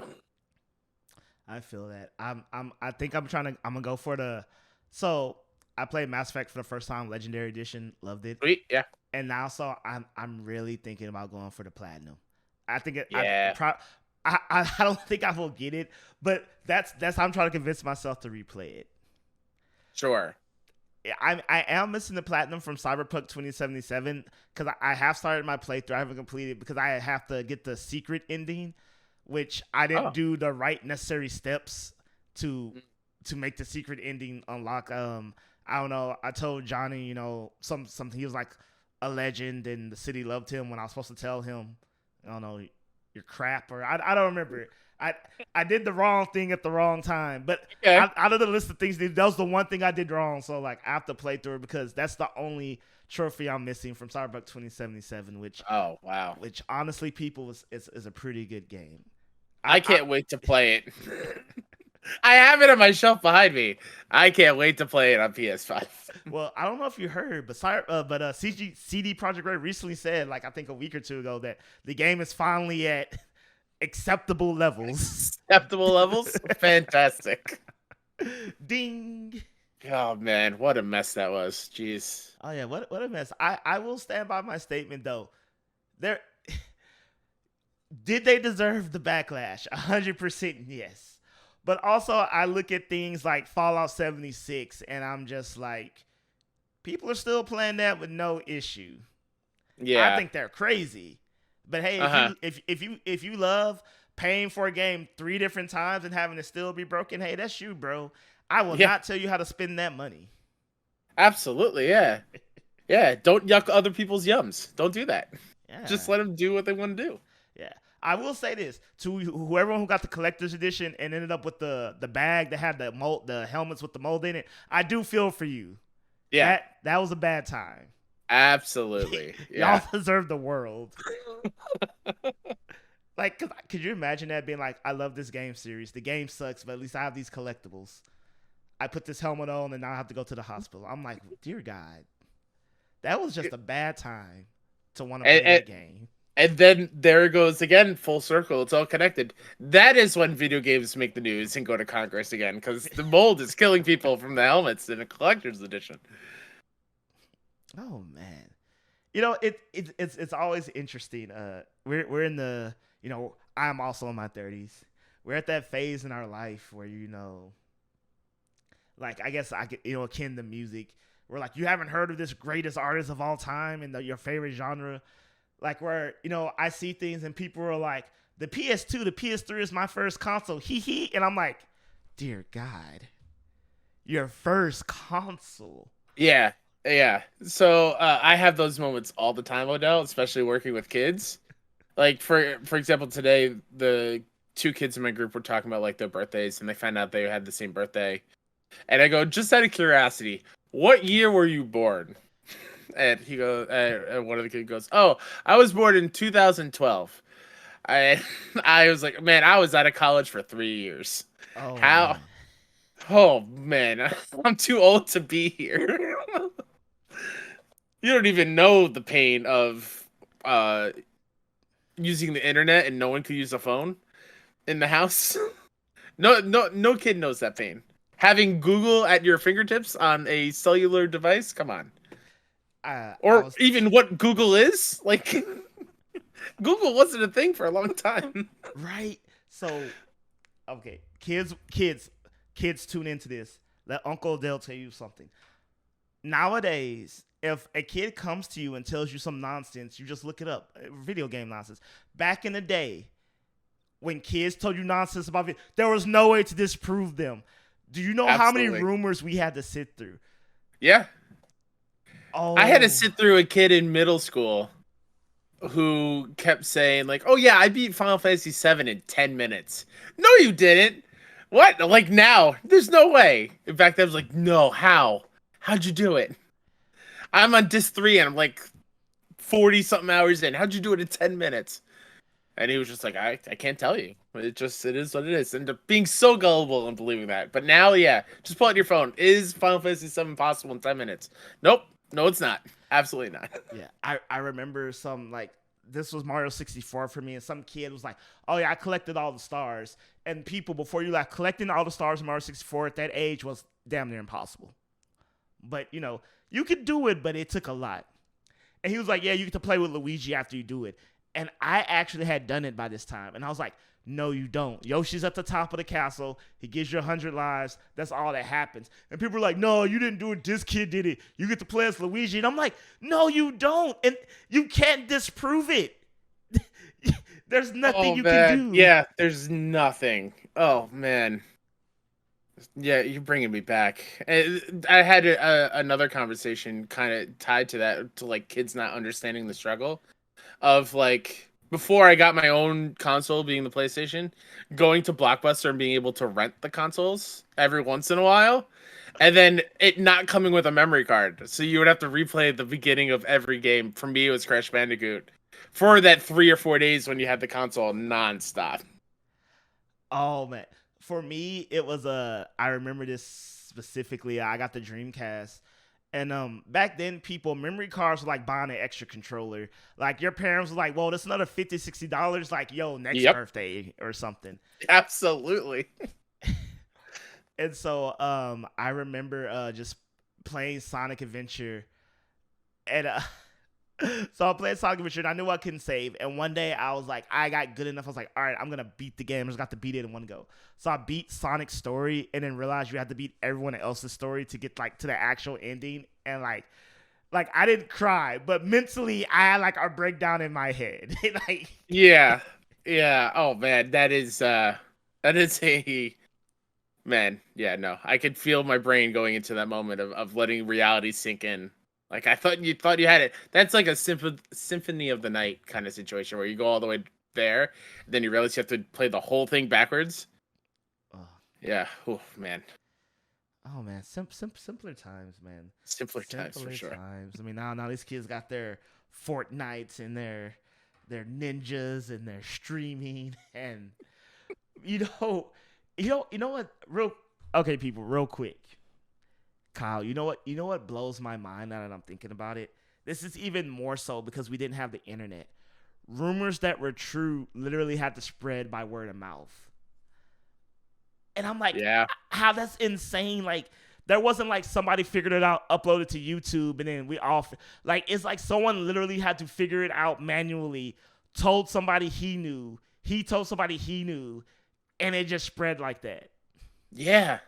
I feel that. I think I'm gonna go for the. So I played Mass Effect for the first time, Legendary Edition, loved it. Sweet, yeah. And now, so I'm really thinking about going for the platinum. I think it. Yeah. I don't think I will get it, but that's how I'm trying to convince myself to replay it. Sure. I am missing the platinum from Cyberpunk 2077 because I have started my playthrough. I haven't completed because I have to get the secret ending, which I didn't do the right necessary steps to make the secret ending unlock. I don't know. I told Johnny, something. He was like a legend and the city loved him when I was supposed to tell him, I don't know, you're crap, or I don't remember. I did the wrong thing at the wrong time, but out of the list of things, that was the one thing I did wrong. So like I have to play through it because that's the only trophy I'm missing from Cyberpunk 2077, which which honestly, people is a pretty good game. I can't wait to play it. I have it on my shelf behind me. I can't wait to play it on PS5. Well, I don't know if you heard, but CD Projekt Red recently said, like I think a week or two ago, that the game is finally at acceptable levels. Acceptable levels? Fantastic. Ding. Oh man, what a mess that was. Jeez. Oh yeah, what a mess. I will stand by my statement though. There did they deserve the backlash? 100% yes. But also I look at things like Fallout 76 and I'm just like, people are still playing that with no issue. I Yeah. think they're crazy. But hey, Uh-huh. if you love paying for a game 3 different times and having it still be broken, hey, that's you, bro. I will Yeah. not tell you how to spend that money. Absolutely, yeah. Yeah, don't yuck other people's yums. Don't do that. Just Yeah. let them do what they want to do. Yeah. I will say this to whoever who got the collector's edition and ended up with the bag that had the helmets with the mold in it. I do feel for you. Yeah, That was a bad time. absolutely. Y'all Yeah. deserve the world. Like, could you imagine that being like, I love this game series. The game sucks, but at least I have these collectibles. I put this helmet on and now I have to go to the hospital. I'm like, dear God, that was just a bad time to want to And, play and that game. and then there it goes again, full circle. It's all connected. That is when video games make the news and go to Congress again, because the mold is killing people from the helmets in a collector's edition. Oh man, it's always interesting. We're in the I'm also in my 30s. We're at that phase in our life where like I guess I could akin to music. We're like, you haven't heard of this greatest artist of all time in your favorite genre. Like where I see things and people are like, the PS2, the PS3 is my first console. Hee hee, and I'm like, dear God, your first console. Yeah, yeah. So I have those moments all the time, Odell, especially working with kids. Like for example, today the two kids in my group were talking about like their birthdays, and they found out they had the same birthday. And I go, just out of curiosity, what year were you born? And he goes, and one of the kids goes, "Oh, I was born in 2012." I I was like, man, I was out of college for 3 years. Oh How? man. Oh man, I'm too old to be here. You don't even know the pain of uh using the internet and no one could use a phone in the house. No kid knows that pain. Having Google at your fingertips on a cellular device, come on. I Or was even what Google is, like Google wasn't a thing for a long time. right. So okay, kids, tune into this. Let Uncle Dale tell you something. Nowadays, if a kid comes to you and tells you some nonsense, you just look it up. Video game nonsense. Back in the day, when kids told you nonsense about it, there was no way to disprove them. Do you know how many Absolutely. rumors we had to sit through? Yeah. I had to Oh, sit through a kid in middle school who kept saying like, "Oh yeah, I beat Final Fantasy VII in 10 minutes." No, you didn't. What? Like now? There's no way. In fact, I was like, "No, how? How'd you do it?" I'm on disc 3 and I'm like 40 something hours in. How'd you do it in 10 minutes? And he was just like, I can't tell you. It is what it is. And being so gullible and believing that. But now, yeah, just pull out your phone. Is Final Fantasy VII possible in 10 minutes? Nope. No, it's not. Absolutely not. yeah. I remember some like this was Mario 64 for me, and some kid was like, "Oh yeah, I collected all the stars." And people before you like collecting all the stars in Mario 64 at that age was damn near impossible. But you could do it, but it took a lot. And he was like, "Yeah, you get to play with Luigi after you do it." And I actually had done it by this time, and I was like, "No, you don't. Yoshi's at the top of the castle. He gives you 100 lives. That's all that happens." And people are like, "No, you didn't do it. This kid did it. You get to play as Luigi." And I'm like, "No, you don't. And you can't disprove it. There's nothing Oh, you can man. do." Yeah, there's nothing. Oh, man. Yeah, you're bringing me back. I had another conversation kind of tied to that, to like kids not understanding the struggle of like before I got my own console, being the PlayStation, going to Blockbuster and being able to rent the consoles every once in a while, and then it not coming with a memory card, so you would have to replay the beginning of every game. For me, it was Crash Bandicoot for that 3 or 4 days when you had the console nonstop. Oh man, for me it was I remember this specifically. I got the Dreamcast, And back then, people memory cards were like buying an extra controller. Like your parents were like, "Whoa, that's another $50, $60." Like, yo, next Yep, birthday or something. absolutely. And so I remember just playing Sonic Adventure, and so I played Sonic Adventure, and I knew I couldn't save. And one day I was like, I got good enough. I was like, all right, I'm gonna beat the game. I just got to beat it in one go. So I beat Sonic's story, and then realized you had to beat everyone else's story to get like to the actual ending. And like I didn't cry, but mentally I had like a breakdown in my head. Like, Yeah, yeah. Oh man, that is a man. Yeah, no, I could feel my brain going into that moment of letting reality sink in. Like I thought you had it. That's like a symphony of the night kind of situation where you go all the way there, then you realize you have to play the whole thing backwards. oh, Yeah. Oh man, oh man, simpler times, man. simpler times for Simpler sure. times. I mean, now these kids got their Fortnites and their ninjas and their streaming and you know you know what real okay people real quick. Kyle, you know what blows my mind now that I'm thinking about it? This is even more so because we didn't have the internet. Rumors that were true literally had to spread by word of mouth. And I'm like, Yeah. how that's insane. Like, there wasn't like somebody figured it out, uploaded to YouTube, and then we all like it's like someone literally had to figure it out manually, told somebody he told somebody he knew, and it just spread like that. Yeah.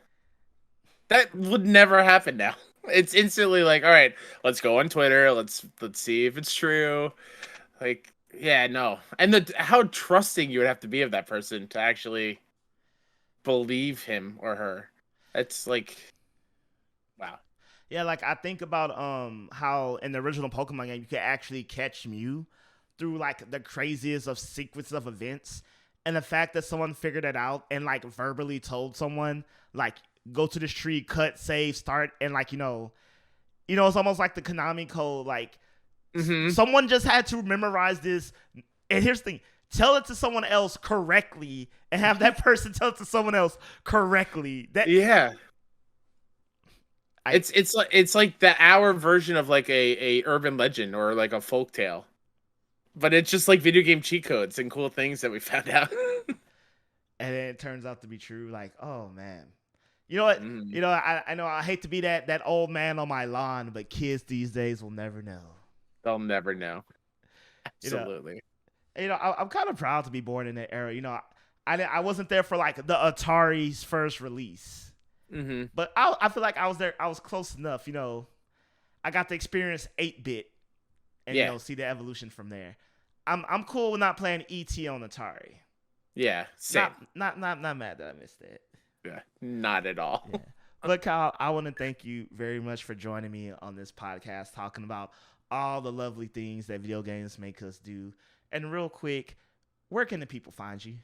That would never happen now. It's instantly like, all right, let's go on Twitter. Let's see if it's true. Like, yeah, no. And the how trusting you would have to be of that person to actually believe him or her. It's like, wow. Yeah, like I think about how in the original Pokemon game you could actually catch Mew through like the craziest of sequences of events. And the fact that someone figured it out and like verbally told someone like go to this tree, cut, save, start, and like it's almost like the Konami code. Like Mm-hmm. someone just had to memorize this. And here's the thing: tell it to someone else correctly, and have that person tell it to someone else correctly. That Yeah. I It's like the hour version of like a urban legend or like a folk tale. But it's just like video game cheat codes and cool things that we found out. and then it turns out to be true. Like, oh man, you know what? Mm, I know I hate to be that old man on my lawn, but kids these days will never know. they'll never know. You know, Absolutely. I'm kind of proud to be born in that era. I wasn't there for like the Atari's first release, Mm-hmm. but I feel like I was there. I was close enough. I got to experience 8-bit and Yeah. see the evolution from there. I'm cool with not playing ET on Atari. Yeah. Same. Not mad that I missed that. Yeah. Not at all. Yeah. But Kyle, I want to thank you very much for joining me on this podcast, talking about all the lovely things that video games make us do. And real quick, where can the people find you?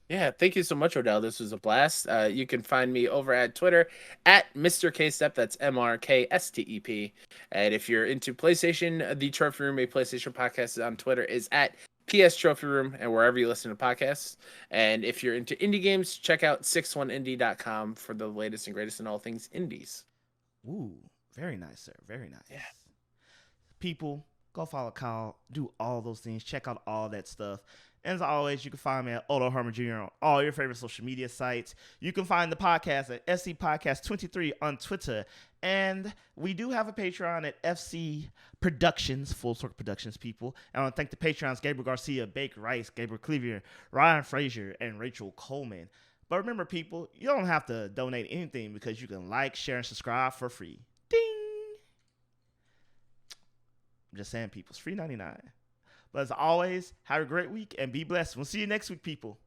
Yeah, thank you so much, Odell. This was a blast. You can find me over at Twitter at Mr. K-Step. That's MRKSTEP. And if you're into PlayStation, the Trophy Room, a PlayStation podcast on Twitter, is at PS Trophy Room and wherever you listen to podcasts. And if you're into indie games, check out 61indie.com for the latest and greatest in all things indies. Ooh, very nice, sir. Very nice. Yeah. People, go follow Kyle. Do all those things. Check out all that stuff. And as always, you can find me at Harmon Jr. on all your favorite social media sites. You can find the podcast at SC Podcast 23 on Twitter. And we do have a Patreon at FC Productions, Full Circle Productions, people. And I want to thank the Patreons, Gabriel Garcia, Baker Rice, Gabriel Cleavier, Ryan Frazier, and Rachel Coleman. But remember, people, you don't have to donate anything because you can like, share, and subscribe for free. Ding! I'm just saying, people, it's free $99. But as always, have a great week and be blessed. We'll see you next week, people.